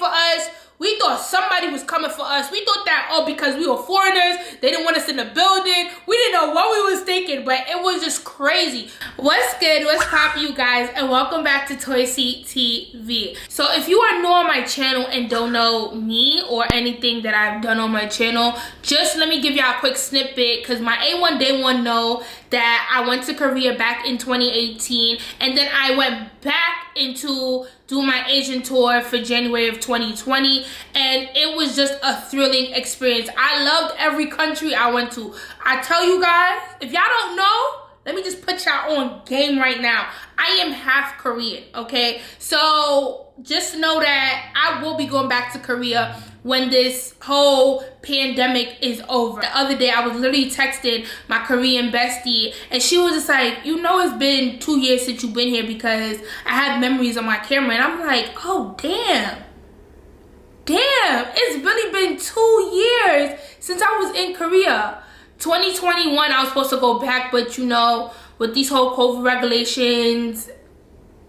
for us. We thought somebody was coming for us. We thought that, oh, because we were foreigners, they didn't want us in the building. We didn't know what we was thinking, but it was just crazy. What's good? What's poppin', you guys? And welcome back to Toyosi TV. So if you are new on my channel and don't know me or anything that I've done on my channel, just let me give y'all a quick snippet, because my A1 Day 1 know that I went to Korea back in 2018, and then I went back into doing my Asian tour for January of 2020, and it was just a thrilling experience. I loved every country I went to. I tell you guys, if y'all don't know, let me just put y'all on game right now. I am half Korean, okay? So just know that I will be going back to Korea when this whole pandemic is over. The other day, I was literally texting my Korean bestie, and she was just like, you know, it's been 2 years since you've been here, because I have memories on my camera. And I'm like, oh, damn, it's really been 2 years since I was in Korea. 2021, I was supposed to go back, but you know, with these whole COVID regulations,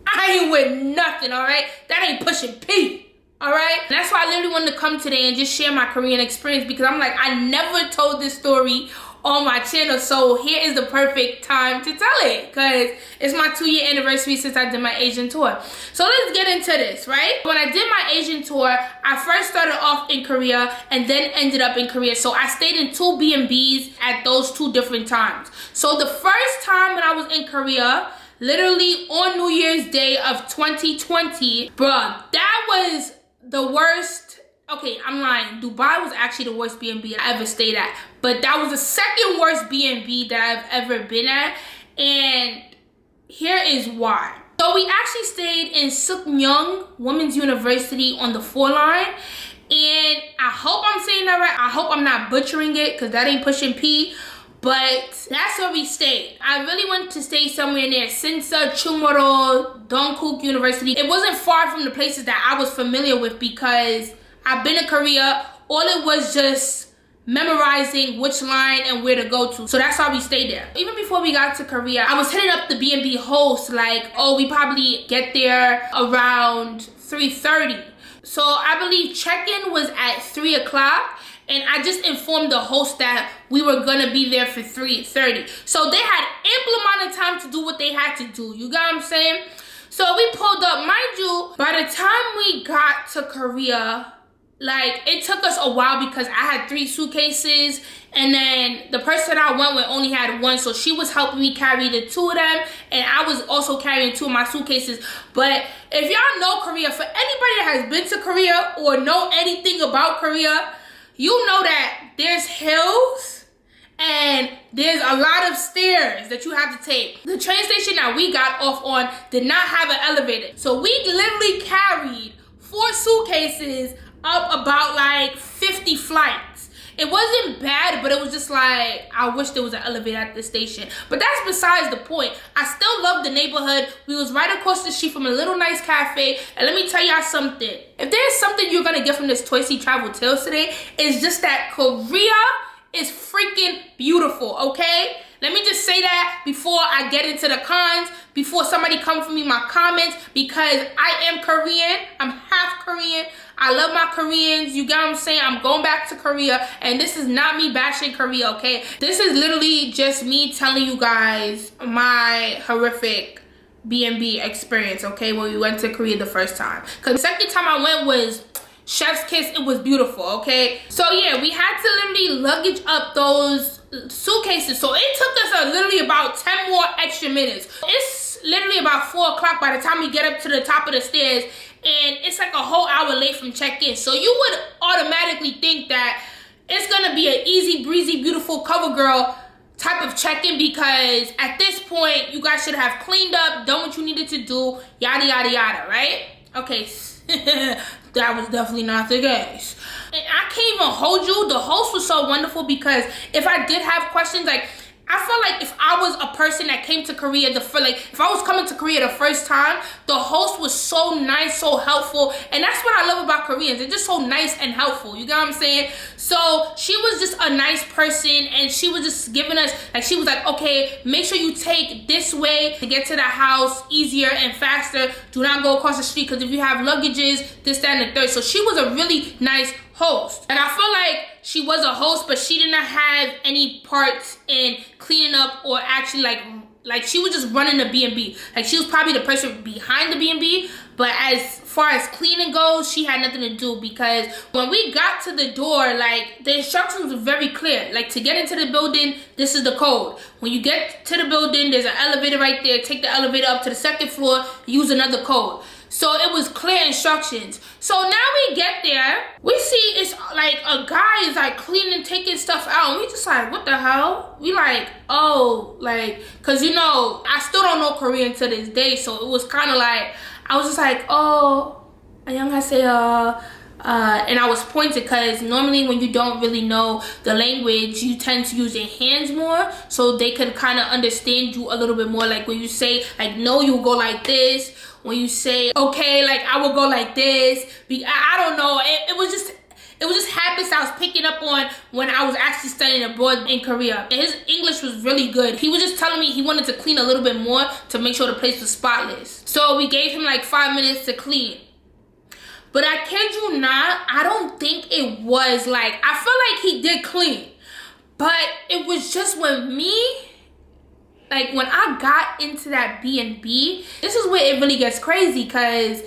I ain't with nothing, all right? That ain't pushing P. All right, that's why I literally wanted to come today and just share my Korean experience, because I'm like, I never told this story on my channel, so here is the perfect time to tell it, because it's my 2-year anniversary since I did my Asian tour. So let's get into this, right? When I did my Asian tour, I first started off in Korea and then ended up in Korea. So I stayed in 2 B&Bs at those 2 different times. So the first time when I was in Korea, literally on New Year's Day of 2020, bruh, that was the worst. Okay, I'm lying. Dubai was actually the worst B&B I ever stayed at, but that was the second worst B&B that I've ever been at, and here is why. So we actually stayed in Sukmyung Women's University on the 4 line, and I hope I'm saying that right. I hope I'm not butchering it, because that ain't pushing P. But that's where we stayed. I really wanted to stay somewhere near Sinsa, Chungmoro, Dongkook University. It wasn't far from the places that I was familiar with, because I've been to Korea. All it was just memorizing which line and where to go to. So that's why we stayed there. Even before we got to Korea, I was hitting up the B&B host like, oh, we probably get there around 3:30. So I believe check-in was at 3 o'clock. And I just informed the host that we were gonna be there for 3:30. So they had ample amount of time to do what they had to do. You got what I'm saying? So we pulled up. Mind you, by the time we got to Korea, like, it took us a while, because I had 3 suitcases, and then the person I went with only had 1, so she was helping me carry the 2 of them, and I was also carrying 2 of my suitcases. But if y'all know Korea, for anybody that has been to Korea or know anything about Korea, you know that there's hills and there's a lot of stairs that you have to take. The train station that we got off on did not have an elevator. So we literally carried 4 suitcases up about like 50 flights. It wasn't bad, but it was just like, I wish there was an elevator at the station. But that's besides the point. I still love the neighborhood. We was right across the street from a little nice cafe. And let me tell y'all something. If there's something you're gonna get from this Toyosi Travel Tales today, it's just that Korea is freaking beautiful, okay? Let me just say that before I get into the cons, before somebody comes for me in my comments, because I am Korean. I'm half Korean. I love my Koreans. You get what I'm saying? I'm going back to Korea, and this is not me bashing Korea, okay? This is literally just me telling you guys my horrific B&B experience, okay, when we went to Korea the first time. Because the second time I went was chef's kiss. It was beautiful, okay? So yeah, we had to literally luggage up those suitcases. So it took us literally about 10 more extra minutes. It's literally about 4 o'clock by the time we get up to the top of the stairs, and it's like a whole hour late from check-in. So you would automatically think that it's gonna be an easy breezy, beautiful cover girl type of check-in, because at this point you guys should have cleaned up, done what you needed to do, yada yada yada, right? Okay. That was definitely not the case. And I can't even hold you. The host was so wonderful, because if I did have questions, like, I feel like if I was a person that came to Korea, if I was coming to Korea the first time, the host was so nice, so helpful, and that's what I love about Koreans. They're just so nice and helpful. You get what I'm saying? So she was just a nice person, and she was just giving us, like, she was like, okay, make sure you take this way to get to the house easier and faster. Do not go across the street, because if you have luggages, this, that, and the third. So she was a really nice host. And I feel like she was a host, but she did not have any parts in cleaning up or actually like she was just running the B&B. Like, she was probably the person behind the B&B, but as far as cleaning goes, she had nothing to do, because when we got to the door, like, the instructions were very clear. Like, to get into the building, this is the code. When you get to the building, there's an elevator right there. Take the elevator up to the second floor, use another code. So it was clear instructions. So now we get there, we see it's like a guy is like cleaning, taking stuff out, and we just like, what the hell? We like, oh, like, cause you know, I still don't know Korean to this day, so it was kind of like, I was just like, oh, 안녕하세요. And I was pointed, because normally when you don't really know the language, you tend to use your hands more, so they can kind of understand you a little bit more. Like, when you say like no, you go like this. When you say okay, like, I will go like this. I don't know. It was just habits I was picking up on when I was actually studying abroad in Korea. And his English was really good. He was just telling me he wanted to clean a little bit more to make sure the place was spotless. So we gave him like 5 minutes to clean. But I kid you not, I don't think it was like, I feel like he did clean. But it was just when I got into that B&B, this is where it really gets crazy, because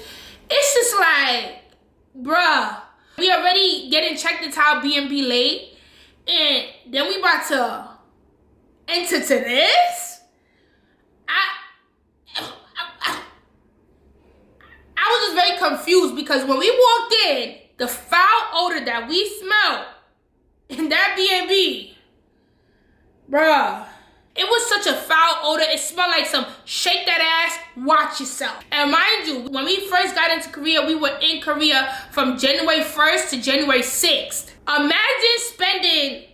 it's just like, bruh, we already getting checked into our B&B late, and then we about to enter to this? I was just very confused, because when we walked in, the foul odor that we smelled in that B&B, bruh, it was such a foul odor. It smelled like some shake that ass, watch yourself. And mind you, when we first got into Korea, we were in Korea from January 1st to January 6th. Imagine spending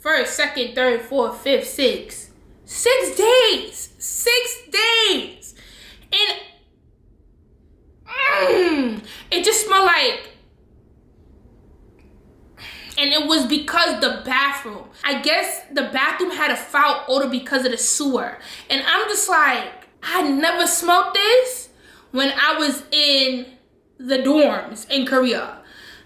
1st, 2nd, 3rd, 4th, 5th, 6th. 6 days. 6 days. And it just smelled like, and it was because the bathroom. I guess the bathroom had a foul odor because of the sewer. And I'm just like, I never smelled this when I was in the dorms in Korea.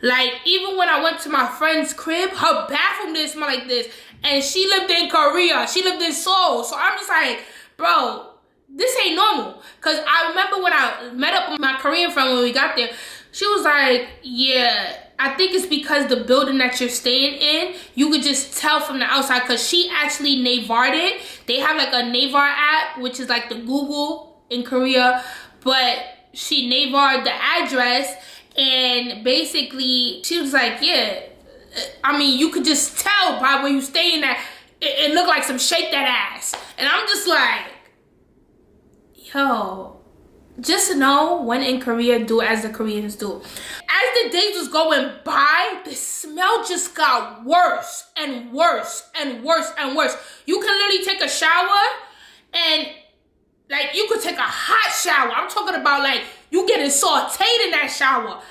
Like, even when I went to my friend's crib, her bathroom didn't smell like this. And she lived in Korea. She lived in Seoul. So I'm just like, bro, this ain't normal. Because I remember when I met up with my Korean friend when we got there, she was like, yeah, I think it's because the building that you're staying in, you could just tell from the outside, because she actually Navar'd it. They have like a Navar app, which is like the Google in Korea, but she Navar'd the address, and basically she was like, yeah, I mean, you could just tell by where you staying that it looked like some shake that ass. And I'm just like, yo, just know when in Korea, do as the Koreans do. As the days was going by, the smell just got worse and worse and worse and worse. You can literally take a shower and like you could take a hot shower. I'm talking about like you getting sauteed in that shower.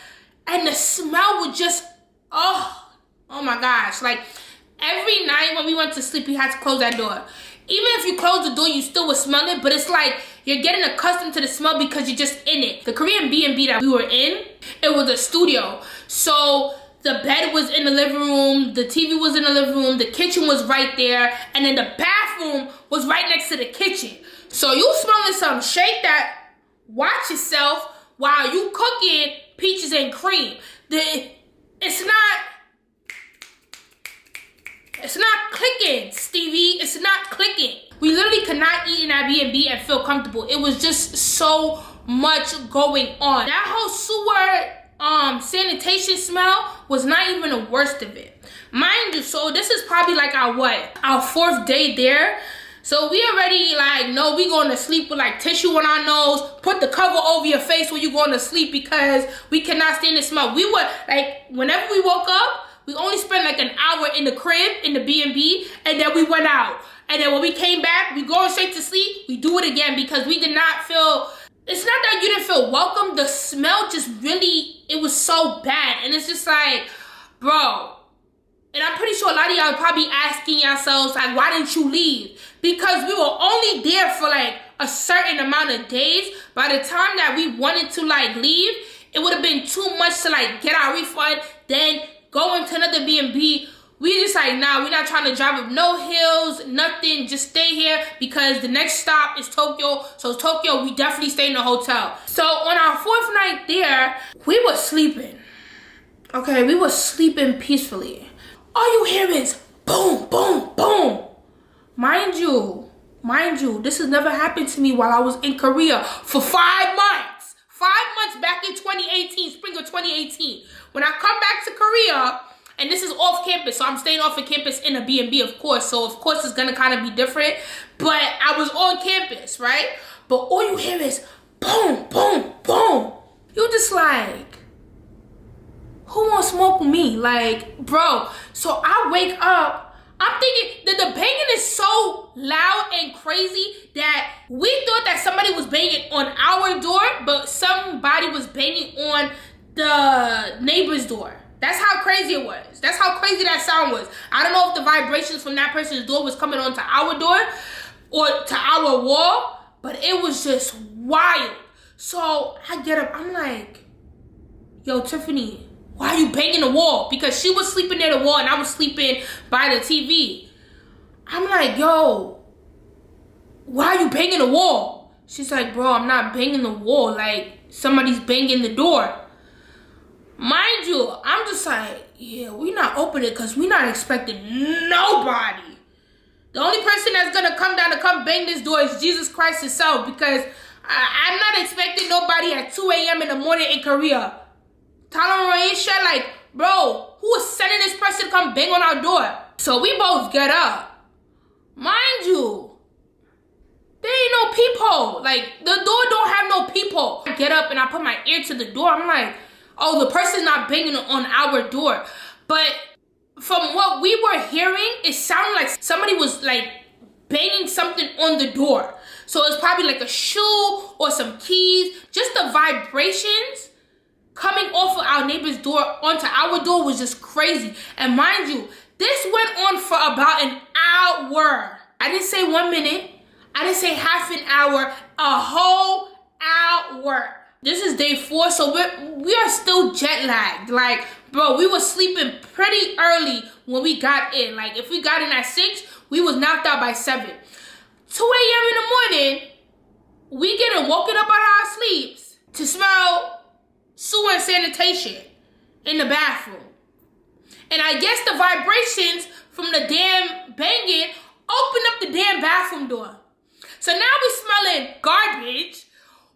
And the smell would just, oh my gosh. Like every night when we went to sleep, we had to close that door. Even if you close the door, you still would smell it, but it's like you're getting accustomed to the smell because you're just in it. The Korean B&B that we were in, it was a studio. So the bed was in the living room, the TV was in the living room, the kitchen was right there, and then the bathroom was right next to the kitchen. So you smelling some shake that, watch yourself while you cooking peaches and cream. It's not clicking, Stevie. It's not clicking. We literally could not eat in that B&B and feel comfortable. It was just so much going on. That whole sewer sanitation smell was not even the worst of it. Mind you, so this is probably like our 4th day there. So we already like, no, we going to sleep with like tissue on our nose, put the cover over your face when you going to sleep because we cannot stand the smell. We were like, whenever we woke up, we only spent like an hour in the crib, in the B&B, and then we went out. And then when we came back, we going straight to sleep, we do it again because we did not feel, it's not that you didn't feel welcome, the smell just really, it was so bad. And it's just like, bro, and I'm pretty sure a lot of y'all are probably asking yourselves, like, why didn't you leave? Because we were only there for like a certain amount of days. By the time that we wanted to like leave, it would have been too much to like get our refund, then go into another B&B. We just like, nah, we're not trying to drive up no hills, nothing. Just stay here because the next stop is Tokyo. So Tokyo, we definitely stay in the hotel. So on our 4th night there, we were sleeping. Okay, we were sleeping peacefully. All you hear is boom, boom, boom. Mind you, this has never happened to me while I was in Korea for 5 months. 5 months back in 2018, spring of 2018. When I come back to Korea, and this is off campus, so I'm staying off of campus in a B&B, of course. So of course it's gonna kind of be different, but I was on campus, right? But all you hear is boom, boom, boom. You just like, who wants smoke with me? Like, bro, so I wake up, I'm thinking that the banging is so loud and crazy that we thought that somebody was banging on our door, but somebody was banging on the neighbor's door. That's how crazy it was. That's how crazy that sound was. I don't know if the vibrations from that person's door was coming onto our door or to our wall, but it was just wild. So I get up, I'm like, yo, Tiffany, why are you banging the wall? Because she was sleeping near the wall and I was sleeping by the TV. I'm like, yo, why are you banging the wall? She's like, bro, I'm not banging the wall. Like, somebody's banging the door. Mind you, I'm just like, yeah, we not opening because we not expecting nobody. The only person that's gonna come down to come bang this door is Jesus Christ himself, because I'm not expecting nobody at 2 a.m. in the morning in Korea. Like, bro, who is sending this person to come bang on our door? So we both get up. Mind you, there ain't no peephole. Like, the door don't have no peephole. I get up and I put my ear to the door. I'm like, oh, the person's not banging on our door. But from what we were hearing, it sounded like somebody was like banging something on the door. So it's probably like a shoe or some keys. Just the vibrations coming off of our neighbor's door onto our door was just crazy. And mind you, this went on for about an hour. I didn't say 1 minute. I didn't say half an hour. A whole hour. This is day 4, so we are still jet lagged. Like, bro, we were sleeping pretty early when we got in. Like, if we got in at 6, we was knocked out by 7. 2 a.m. in the morning, we getting woken up out of our sleeps to smell sewer and sanitation in the bathroom. And I guess the vibrations from the damn banging opened up the damn bathroom door. So now we smelling garbage,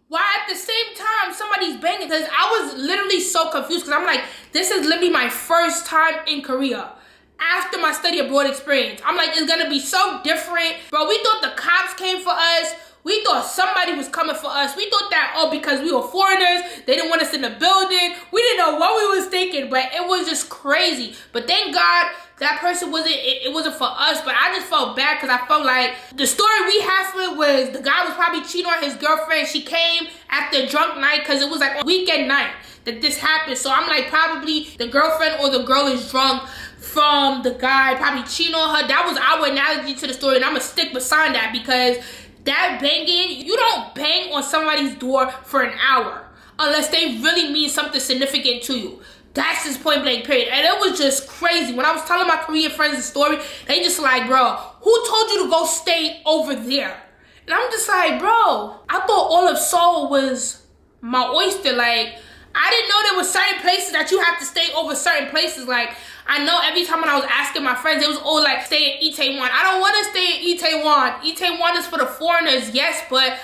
while at the same time somebody's banging. Because I was literally so confused, because I'm like, this is literally my first time in Korea after my study abroad experience. I'm like, it's gonna be so different. Bro, we thought the cops came for us. We thought somebody was coming for us. We thought that, oh, because we were foreigners, they didn't want us in the building. We didn't know what we was thinking, but it was just crazy. But thank God that person it wasn't for us. But I just felt bad because I felt like the story we had for it was the guy was probably cheating on his girlfriend. She came after a drunk night because it was like a weekend night that this happened. So I'm like, probably the girlfriend or the girl is drunk from the guy probably cheating on her. That was our analogy to the story, and I'm going to stick beside that, because that banging, you don't bang on somebody's door for an hour unless they really mean something significant to you. That's just point blank period. And it was just crazy. When I was telling my Korean friends the story, they just like, bro, who told you to go stay over there? And I'm just like, bro, I thought all of Seoul was my oyster. Like, I didn't know there were certain places that you have to stay over certain places. Like, I know every time when I was asking my friends, it was all like, stay in Itaewon. I don't want to stay in Itaewon. Itaewon is for the foreigners, yes, but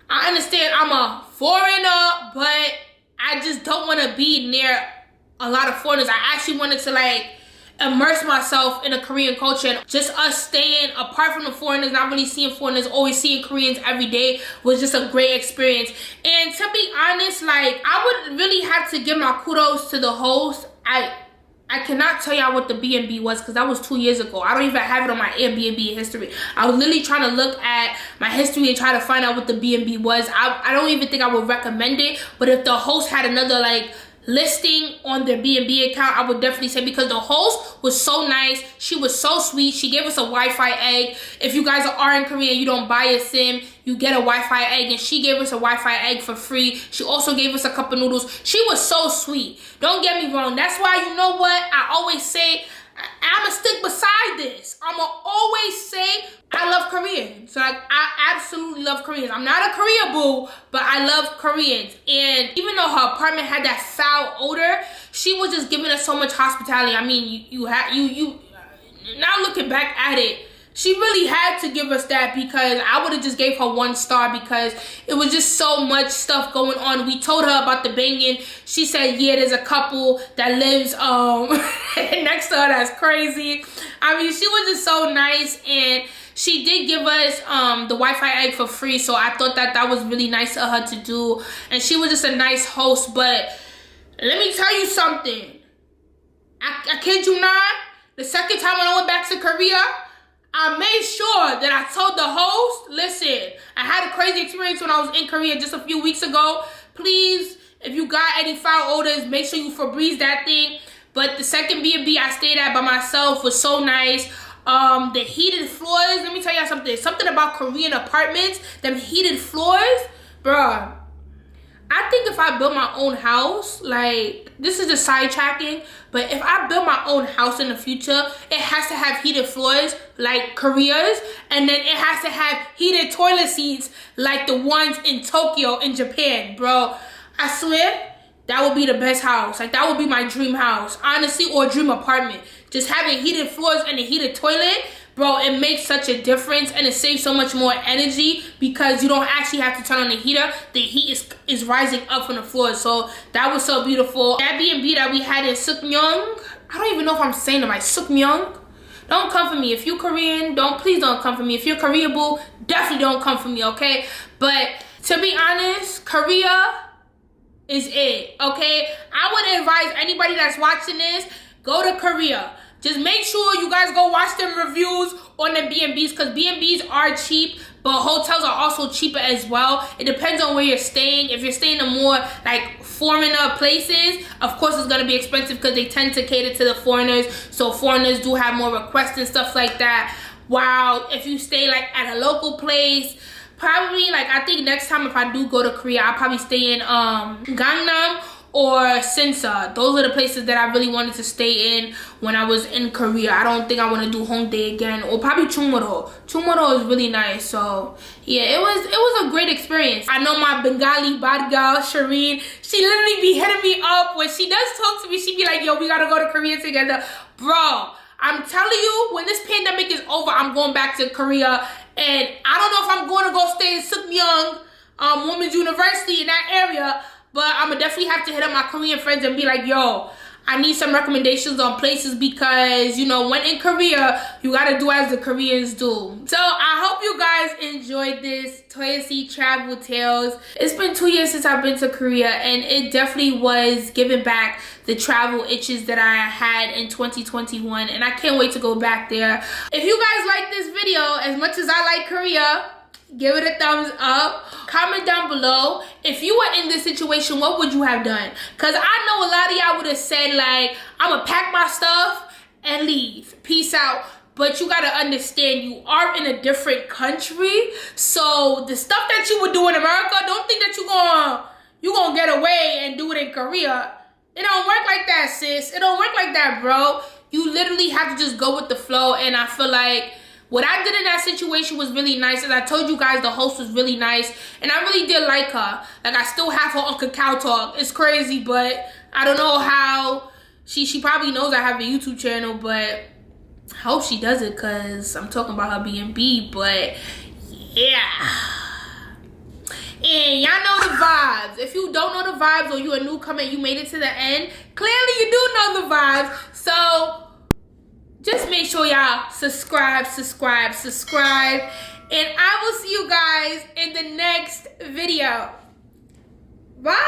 I understand I'm a foreigner, but I just don't want to be near a lot of foreigners. I actually wanted to like immerse myself in the Korean culture, and just us staying apart from the foreigners, not really seeing foreigners, always seeing Koreans every day was just a great experience. And to be honest, like, I would really have to give my kudos to the host. I I cannot tell y'all what the B&B was because that was 2 years ago. I don't even have it on my Airbnb history. I was literally trying to look at my history and try to find out what the B&B was. I don't even think I would recommend it, but if the host had another like listing on their B&B account, I would definitely say, because the host was so nice. She was so sweet. She gave us a Wi-Fi egg. If you guys are in Korea and you don't buy a SIM, you get a Wi-Fi egg, and she gave us a Wi-Fi egg for free. She also gave us a cup of noodles. She was so sweet. Don't get me wrong. That's why, you know what, I always say, I'ma stick beside this. I'ma always say I love Koreans. So like, I absolutely love Koreans. I'm not a Korea boo, but I love Koreans. And even though her apartment had that foul odor, she was just giving us so much hospitality. I mean, you now looking back at it, she really had to give us that, because I would have just gave her 1 star because it was just so much stuff going on. We told her about the banging. She said, yeah, there's a couple that lives next to her that's crazy. I mean, she was just so nice, and she did give us the Wi-Fi egg for free, so I thought that that was really nice of her to do. And she was just a nice host. But let me tell you something. I kid you not, the second time when I went back to Korea, I made sure that I told the host, listen, I had a crazy experience when I was in Korea just a few weeks ago. Please, if you got any foul odors, make sure you Febreze that thing. But the second B&B I stayed at by myself was so nice. The heated floors, let me tell you something. Something about Korean apartments, them heated floors, bruh. I think if I build my own house, like, this is just sidetracking, but if I build my own house in the future, it has to have heated floors like Korea's, and then it has to have heated toilet seats like the ones in Tokyo in Japan, bro. I swear, that would be the best house. Like, that would be my dream house, honestly, or dream apartment. Just having heated floors and a heated toilet, bro, it makes such a difference, and it saves so much more energy because you don't actually have to turn on the heater. The heat is rising up from the floor. So that was so beautiful. That B&B that we had in Sukmyong, I don't even know if I'm saying it right, Sukmyong. Don't come for me. If you're Korean, please don't come for me. If you're Korea boo, definitely don't come for me, okay? But to be honest, Korea is it, okay? I would advise anybody that's watching this, go to Korea. Just make sure you guys go watch them reviews on the B&Bs, because B&Bs are cheap, but hotels are also cheaper as well. It depends on where you're staying. If you're staying in more like foreigner places, of course it's gonna be expensive because they tend to cater to the foreigners. So foreigners do have more requests and stuff like that. While if you stay like at a local place, probably like, I think next time if I do go to Korea, I'll probably stay in Gangnam or Sinsa. Those are the places that I really wanted to stay in when I was in Korea. I don't think I want to do Hongdae again, or probably Chungmoro. Chungmoro is really nice. So yeah, it was a great experience. I know my Bengali bad girl Shireen, she literally be hitting me up when she does talk to me. She be like, yo, we gotta go to Korea together. Bro, I'm telling you, when this pandemic is over, I'm going back to Korea, and I don't know if I'm going to go stay in Sukmyong Women's University in that area. But I'm going to definitely have to hit up my Korean friends and be like, yo, I need some recommendations on places, because, you know, when in Korea, you got to do as the Koreans do. So I hope you guys enjoyed this Toyosi Travel Tales. It's been 2 years since I've been to Korea, and it definitely was giving back the travel itches that I had in 2021. And I can't wait to go back there. If you guys like this video as much as I like Korea, give it a thumbs up. Comment down below, if you were in this situation, what would you have done? Because I know a lot of y'all would have said, like, I'm going to pack my stuff and leave. Peace out. But you got to understand, you are in a different country. So the stuff that you would do in America, don't think that you're gonna get away and do it in Korea. It don't work like that, sis. It don't work like that, bro. You literally have to just go with the flow. And I feel like what I did in that situation was really nice. As I told you guys, the host was really nice. And I really did like her. Like, I still have her Uncle Cow talk. It's crazy, but I don't know how. She probably knows I have a YouTube channel, but I hope she does it, because I'm talking about her B&B. But, yeah. And y'all know the vibes. If you don't know the vibes, or you're a newcomer and you made it to the end, clearly you do know the vibes. So just make sure y'all subscribe. And I will see you guys in the next video. Bye.